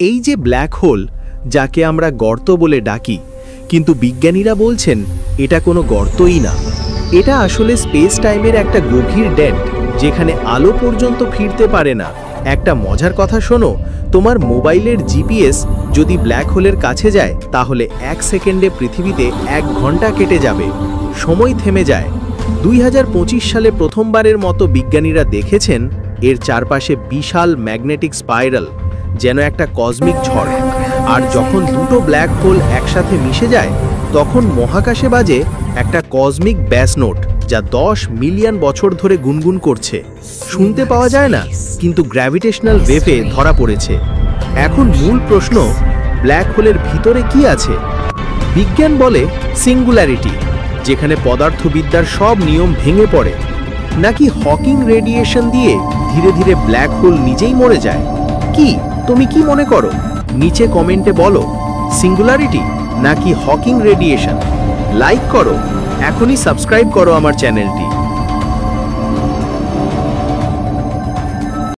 এই যে black hole, যাকে আমরা গর্ত বলে ডাকি, কিন্তু বিজ্ঞানীরা বলছেন এটা কোনো গর্তই না। এটা আসলে স্পেস টাইমের একটা গভীর ডেন্ট, যেখানে আলো পর্যন্ত ফিরতে পারে না। একটা মজার কথা শোনো, তোমার মোবাইলের জিপিএস যদি ব্ল্যাক হোলের কাছে যায়, তাহলে 1 সেকেন্ডে পৃথিবীতে 1 ঘন্টা কেটে যাবে, সময় থেমে যায়। 2025 সালে প্রথমবারের মতো বিজ্ঞানীরা দেখেছেন এর চারপাশে বিশাল ম্যাগনেটিক স্পাইরাল, যেন একটা কসমিক ঝড়। আর যখন দুটো ব্ল্যাক হোল একসাথে মিশে যায়, তখন মহাকাশে বাজে একটা কসমিক ব্যাস নোট, যা 10 মিলিয়ন বছর ধরে গুনগুন করছে। শুনতে পাওয়া যায় না, কিন্তু গ্র্যাভিটেশনাল ওয়েভে ধরা পড়েছে। এখন মূল প্রশ্ন, ব্ল্যাক হোলের ভিতরে কি আছে? বিজ্ঞান বলে সিঙ্গুলারিটি, যেখানে পদার্থবিদ্যার সব নিয়ম ভেঙে পড়ে। নাকি হকিং রেডিয়েশন দিয়ে ধীরে ধীরে ব্ল্যাক হোল নিজেই মরে যায়? কি তুমি কি মনে করো? নিচে কমেন্টে বলো, সিঙ্গুলারিটি নাকি হকিং রেডিয়েশন। লাইক করো, এখনই সাবস্ক্রাইব করো আমার চ্যানেলটি।